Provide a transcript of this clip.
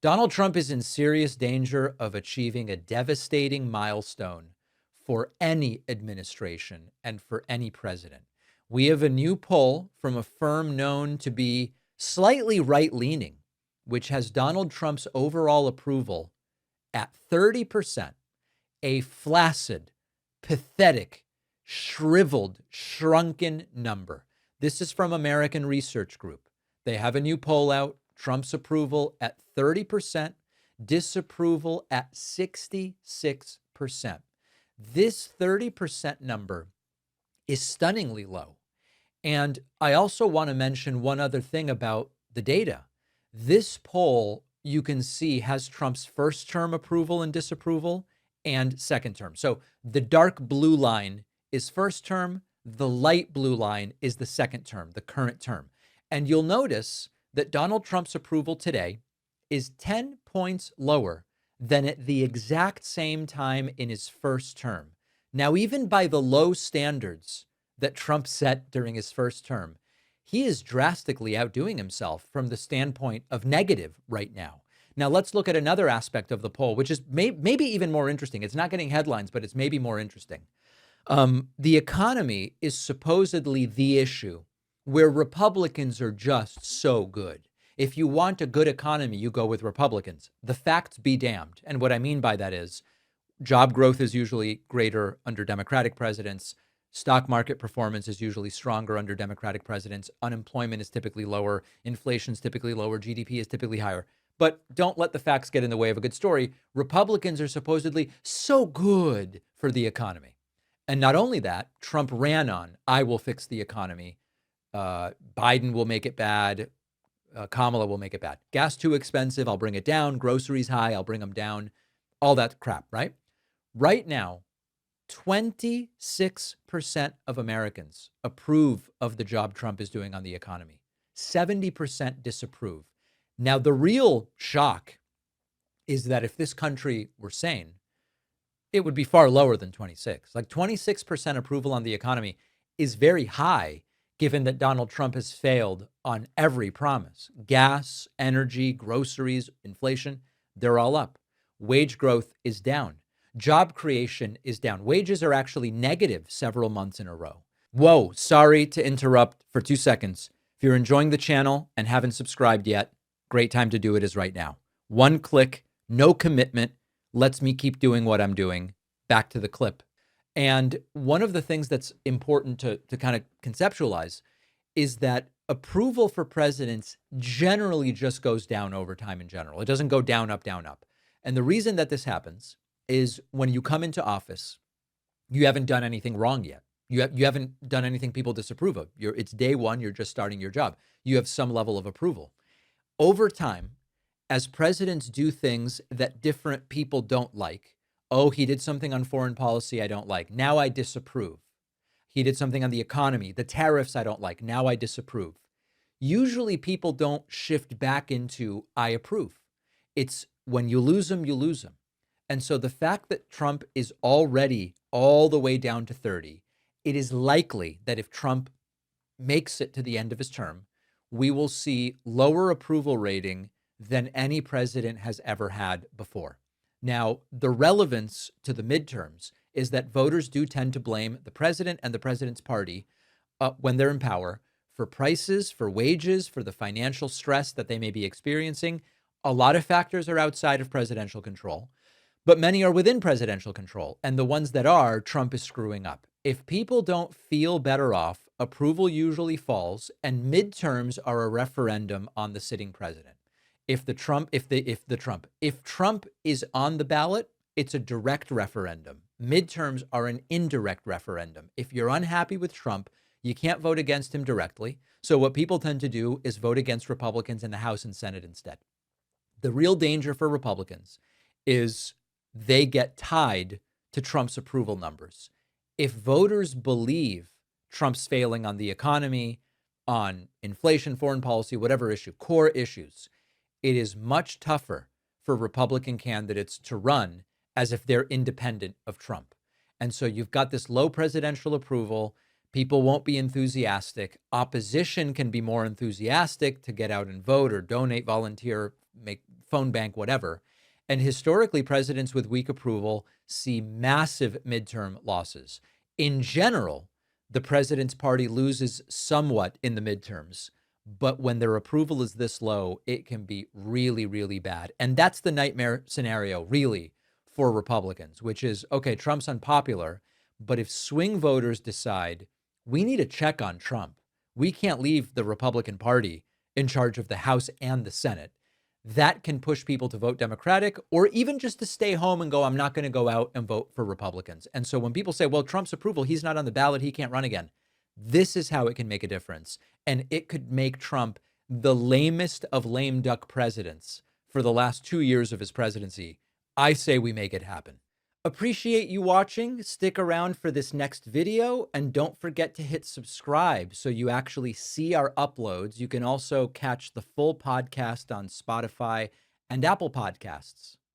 Donald Trump is in serious danger of achieving a devastating milestone for any administration and for any president. We have a new poll from a firm known to be slightly right-leaning, which has Donald Trump's overall approval at 30%, a flaccid, pathetic, shriveled, shrunken number. This is from American Research Group. They have a new poll out. Trump's approval at 30%, disapproval at 66%. This 30% number is stunningly low. And I also want to mention one other thing about the data. This poll, you can see, has Trump's first term approval and disapproval and second term. So the dark blue line is first term, the light blue line is the second term, the current term. And you'll notice that Donald Trump's approval today is 10 points lower than at the exact same time in his first term. Now, even by the low standards that Trump set during his first term, he is drastically outdoing himself from the standpoint of negative right now. Now, let's look at another aspect of the poll, which is maybe even more interesting. It's not getting headlines, but it's maybe more interesting. The economy is supposedly the issue where Republicans are just so good. If you want a good economy, you go with Republicans. The facts be damned. And what I mean by that is job growth is usually greater under Democratic presidents. Stock market performance is usually stronger under Democratic presidents. Unemployment is typically lower. Inflation is typically lower. GDP is typically higher. But don't let the facts get in the way of a good story. Republicans are supposedly so good for the economy. And not only that, Trump ran on, I will fix the economy. Biden will make it bad. Kamala will make it bad. Gas too expensive, I'll bring it down. Groceries high, I'll bring them down. All that crap, right? Right now, 26% of Americans approve of the job Trump is doing on the economy. 70% disapprove. Now, the real shock is that if this country were sane, it would be far lower than 26. Like 26% approval on the economy is very high, given that Donald Trump has failed on every promise. Gas, energy, groceries, inflation, they're all up. Wage growth is down. Job creation is down. Wages are actually negative several months in a row. Whoa, sorry to interrupt for 2 seconds. If you're enjoying the channel and haven't subscribed yet, great time to do it is right now. One click, no commitment, lets me keep doing what I'm doing. Back to the clip. And one of the things that's important to kind of conceptualize is that approval for presidents generally just goes down over time in general. It doesn't go down, up, down, up. And the reason that this happens is when you come into office, you haven't done anything wrong yet. You haven't done anything people disapprove of. It's day one, you're just starting your job. You have some level of approval. Over time, as presidents do things that different people don't like, oh, he did something on foreign policy I don't like. Now I disapprove. He did something on the economy, the tariffs I don't like. Now I disapprove. Usually people don't shift back into I approve. It's when you lose them, you lose them. And so the fact that Trump is already all the way down to 30, it is likely that if Trump makes it to the end of his term, we will see lower approval rating than any president has ever had before. Now, the relevance to the midterms is that voters do tend to blame the president and the president's party when they're in power for prices, for wages, for the financial stress that they may be experiencing. A lot of factors are outside of presidential control, but many are within presidential control. And the ones that are, Trump is screwing up. If people don't feel better off, approval usually falls, and midterms are a referendum on the sitting president. If Trump is on the ballot, it's a direct referendum. Midterms are an indirect referendum. If you're unhappy with Trump, you can't vote against him directly. So what people tend to do is vote against Republicans in the House and Senate instead. The real danger for Republicans is they get tied to Trump's approval numbers. If voters believe Trump's failing on the economy, on inflation, foreign policy, whatever issue, core issues, it is much tougher for Republican candidates to run as if they're independent of Trump. And so you've got this low presidential approval. People won't be enthusiastic. Opposition can be more enthusiastic to get out and vote or donate, volunteer, make phone bank, whatever. And historically, presidents with weak approval see massive midterm losses. In general, the president's party loses somewhat in the midterms, but when their approval is this low, it can be really, really bad. And that's the nightmare scenario, really, for Republicans, which is, okay, Trump's unpopular, but if swing voters decide we need a check on Trump, we can't leave the Republican Party in charge of the House and the Senate, that can push people to vote Democratic or even just to stay home and go, I'm not going to go out and vote for Republicans. And so when people say, well, Trump's approval, he's not on the ballot, he can't run again. This is how it can make a difference. And it could make Trump the lamest of lame duck presidents for the last 2 years of his presidency. I say we make it happen. Appreciate you watching. Stick around for this next video and don't forget to hit subscribe so you actually see our uploads. You can also catch the full podcast on Spotify and Apple Podcasts.